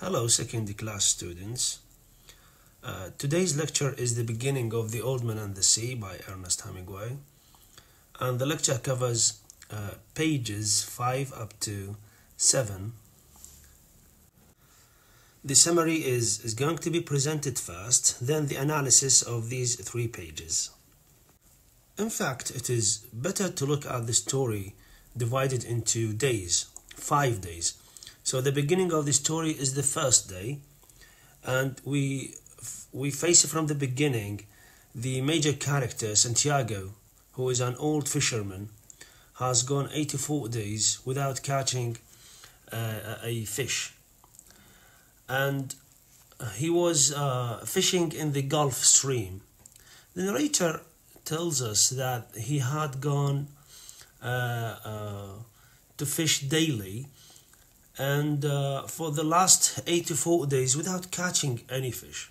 Hello second class students. Today's lecture is the beginning of The Old Man and the Sea by Ernest Hemingway, and the lecture covers pages 5 up to 7. The summary is going to be presented first, then the analysis of these 3 pages. In fact, it is better to look at the story divided into days, 5 days. So the beginning of the story is the first day, and we face from the beginning the major character Santiago, who is an old fisherman, has gone 84 days without catching a fish, and he was fishing in the Gulf Stream. The narrator tells us that he had gone to fish daily and for the last 84 days without catching any fish.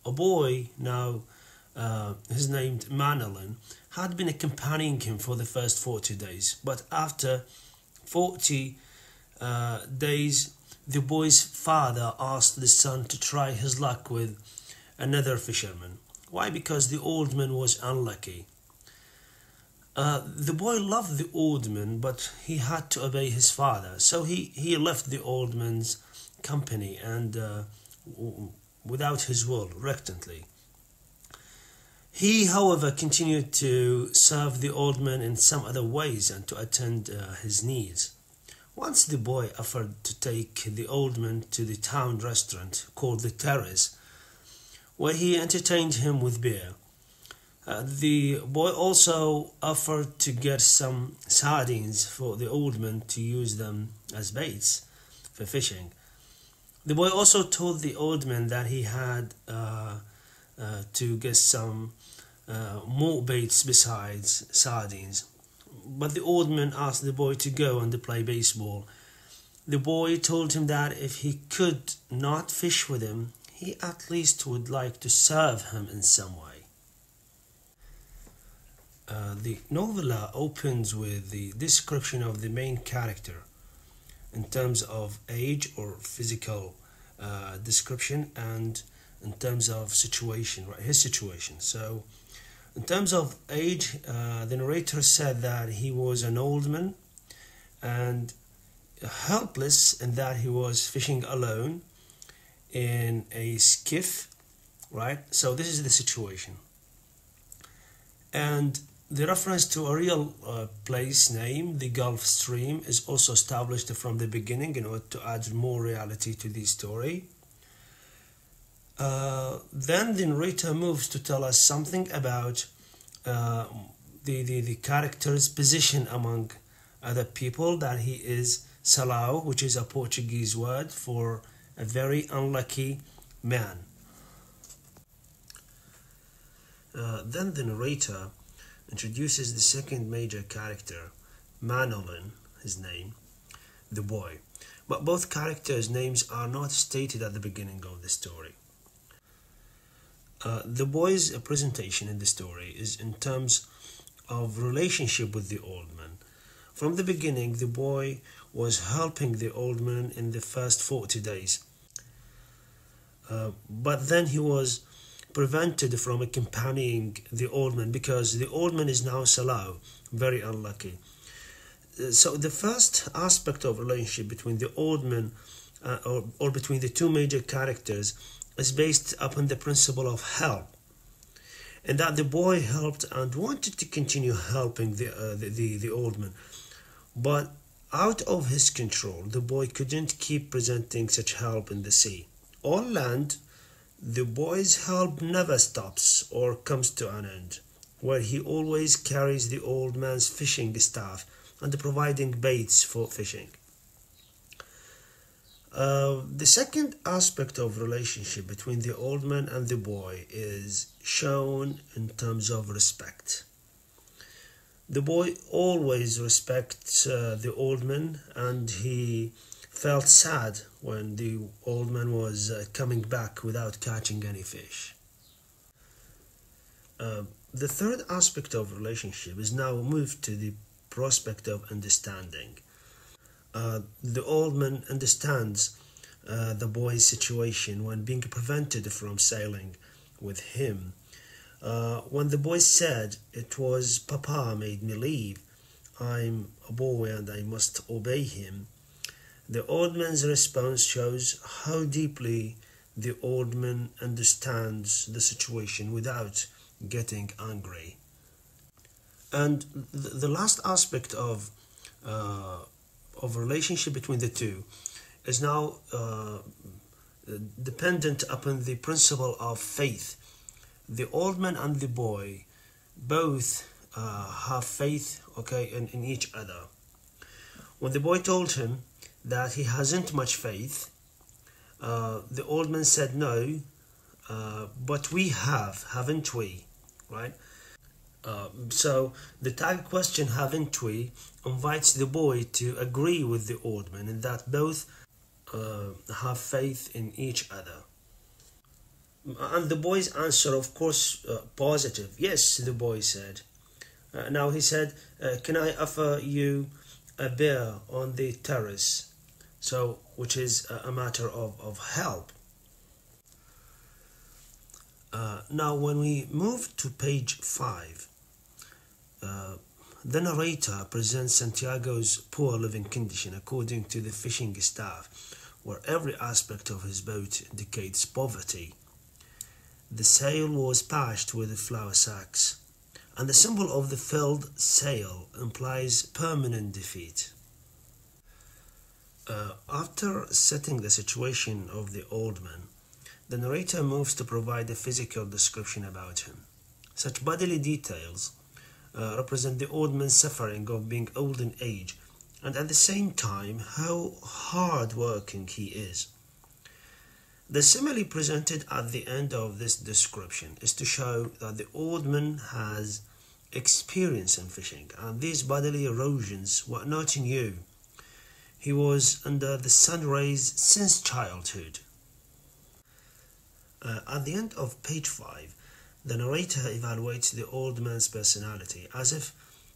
A boy, now his named Manolin, had been accompanying him for the first 40 days, but after 40 days the boy's father asked the son to try his luck with another fisherman. Why? Because the old man was unlucky. The boy loved the old man, but he had to obey his father, so he left the old man's company and without his will, reluctantly. He, however, continued to serve the old man in some other ways and to attend his needs. Once the boy offered to take the old man to the town restaurant called the Terrace, where he entertained him with beer. The boy also offered to get some sardines for the old man to use them as baits for fishing. The boy also told the old man that he had to get some more baits besides sardines. But the old man asked the boy to go and play baseball. The boy told him that if he could not fish with him, he at least would like to serve him in some way. The novella opens with the description of the main character in terms of age or physical description, and in terms of situation, right, his situation. So in terms of age, the narrator said that he was an old man and helpless in that he was fishing alone in a skiff, right? So this is the situation. And the reference to a real place name, the Gulf Stream, is also established from the beginning in order to add more reality to the story. Then the narrator moves to tell us something about the character's position among other people, that he is Salao, which is a Portuguese word for a very unlucky man. Then the narrator introduces the second major character, Manolin, his name, the boy. But both characters' names are not stated at the beginning of the story. The boy's presentation in the story is in terms of relationship with the old man. From the beginning, the boy was helping the old man in the first 40 days. But then he was prevented from accompanying the old man because the old man is now Salao, very unlucky. So the first aspect of relationship between the old man or between the two major characters is based upon the principle of help, and that the boy helped and wanted to continue helping the old man, but out of his control, the boy couldn't keep presenting such help in the sea. On land, the boy's help never stops or comes to an end, where he always carries the old man's fishing staff and providing baits for fishing. The second aspect of relationship between the old man and the boy is shown in terms of respect. The boy always respects the old man, and he felt sad when the old man was coming back without catching any fish. The third aspect of relationship is now moved to the prospect of understanding. The old man understands the boy's situation when being prevented from sailing with him. When the boy said, "It was Papa made me leave. I'm a boy and I must obey him," the old man's response shows how deeply the old man understands the situation without getting angry. And the last aspect of relationship between the two is now dependent upon the principle of faith. The old man and the boy both have faith, in each other. When the boy told him that he hasn't much faith, the old man said, "No, but we have, haven't we?" Right? So the tag question, "haven't we?" invites the boy to agree with the old man in that both have faith in each other. And the boy's answer, of course, positive. "Yes," the boy said. Now he said, "Can I offer you a beer on the terrace?" So, which is a matter of help. Now when we move to page 5, the narrator presents Santiago's poor living condition according to the fishing staff, where every aspect of his boat indicates poverty. The sail was patched with flour sacks, and the symbol of the filled sail implies permanent defeat. After setting the situation of the old man, the narrator moves to provide a physical description about him. Such bodily details represent the old man's suffering of being old in age, and at the same time how hard-working he is. The simile presented at the end of this description is to show that the old man has experience in fishing, and these bodily erosions were not new. He was under the sun rays since childhood. At the end of page 5, the narrator evaluates the old man's personality as if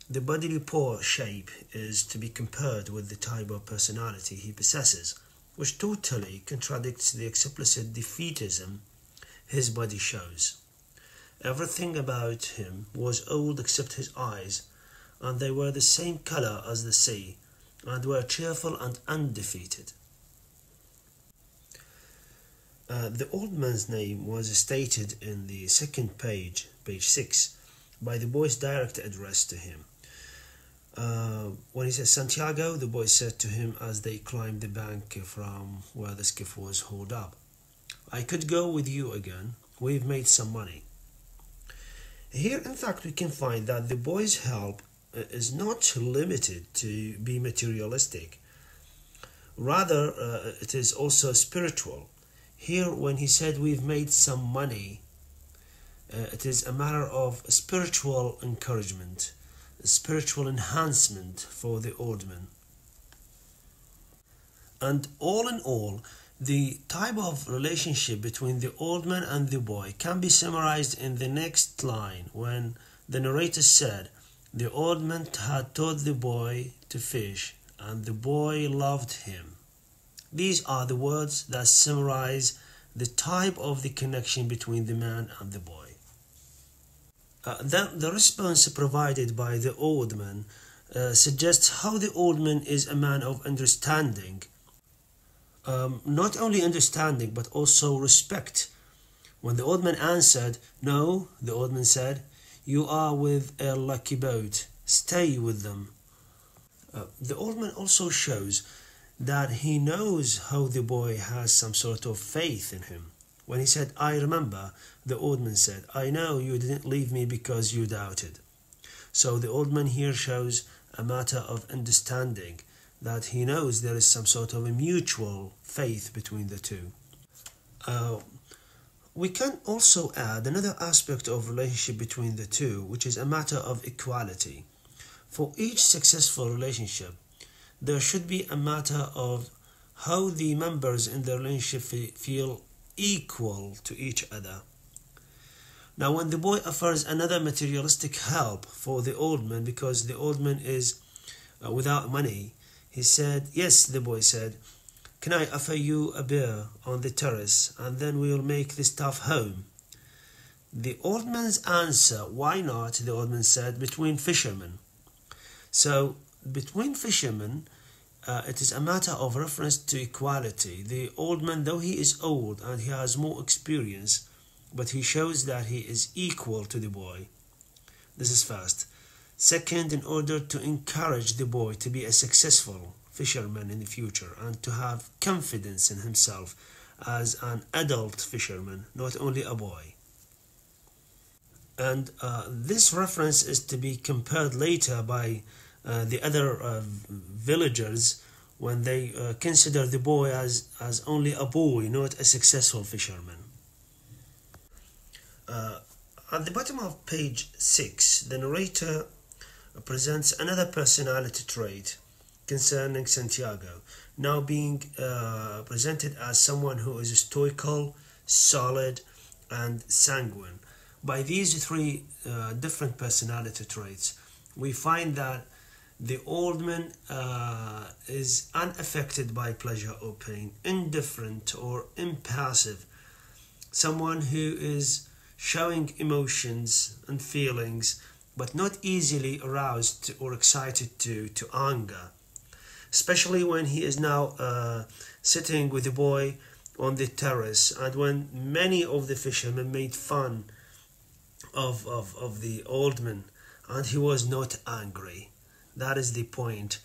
the bodily poor shape is to be compared with the type of personality he possesses, which totally contradicts the explicit defeatism his body shows. Everything about him was old except his eyes, and they were the same color as the sea, and were cheerful and undefeated. The old man's name was stated in the second page, page 6, by the boy's direct address to him. When he said Santiago, the boy said to him as they climbed the bank from where the skiff was hauled up, "I could go with you again. We've made some money." Here, in fact, we can find that the boy's help is not limited to be materialistic. Rather, it is also spiritual. Here, when he said we've made some money, it is a matter of spiritual encouragement, spiritual enhancement for the old man. And all in all, the type of relationship between the old man and the boy can be summarized in the next line when the narrator said, "The old man had taught the boy to fish, and the boy loved him." These are the words that summarize the type of the connection between the man and the boy. The response provided by the old man suggests how the old man is a man of understanding. Not only understanding, but also respect. When the old man answered, "No," the old man said, "You are with a lucky boat. Stay with them." The old man also shows that he knows how the boy has some sort of faith in him. When he said, "I remember," the old man said, "I know you didn't leave me because you doubted." So the old man here shows a matter of understanding, that he knows there is some sort of a mutual faith between the two. We can also add another aspect of relationship between the two, which is a matter of equality. For each successful relationship, there should be a matter of how the members in the relationship feel equal to each other. Now, when the boy offers another materialistic help for the old man because the old man is without money, he said, "Yes," the boy said, "Can I offer you a beer on the terrace and then we'll make the stuff home?" The old man's answer, "Why not?" the old man said, "between fishermen." So, between fishermen, it is a matter of reference to equality. The old man, though he is old and he has more experience, but he shows that he is equal to the boy. This is first. Second, in order to encourage the boy to be a successful fisherman in the future and to have confidence in himself as an adult fisherman, not only a boy. And this reference is to be compared later by the other villagers when they consider the boy as only a boy, not a successful fisherman. At the bottom of page 6, the narrator presents another personality trait concerning Santiago, now being presented as someone who is stoical, solid, and sanguine. By these three different personality traits, we find that the old man is unaffected by pleasure or pain, indifferent or impassive, someone who is showing emotions and feelings but not easily aroused or excited to anger, especially when he is now sitting with the boy on the terrace and when many of the fishermen made fun of the old man and he was not angry. That is the point,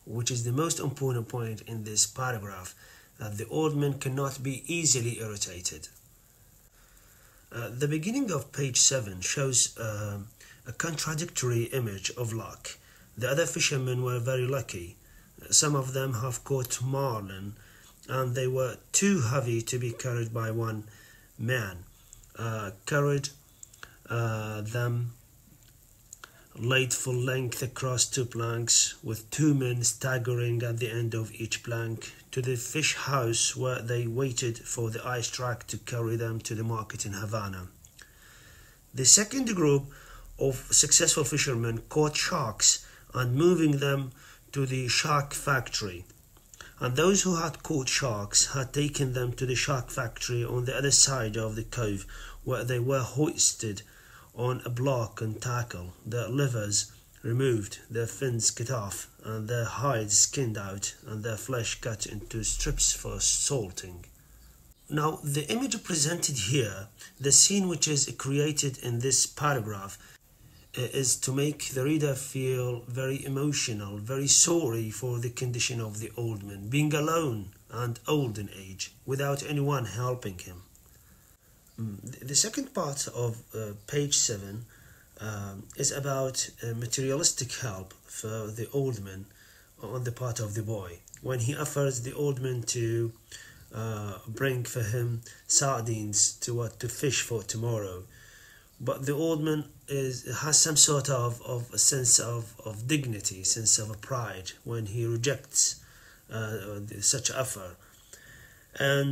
which is the most important point in this paragraph, that the old man cannot be easily irritated. The beginning of page 7 shows a contradictory image of luck. The other fishermen were very lucky. Some of them have caught marlin, and they were too heavy to be carried by one man. Carried them laid full length across 2 planks, with 2 men staggering at the end of each plank, to the fish house where they waited for the ice truck to carry them to the market in Havana. The second group of successful fishermen caught sharks and moving them to the shark factory. And those who had caught sharks had taken them to the shark factory on the other side of the cove, where they were hoisted on a block and tackle, their livers removed, their fins cut off, and their hides skinned out, and their flesh cut into strips for salting. Now, the image presented here, the scene which is created in this paragraph, is to make the reader feel very emotional, very sorry for the condition of the old man, being alone and old in age, without anyone helping him. The second part of page 7 is about materialistic help for the old man on the part of the boy, when he offers the old man to bring for him sardines to fish for tomorrow. But the old man has some sort of a sense of dignity, sense of pride when he rejects such offer. And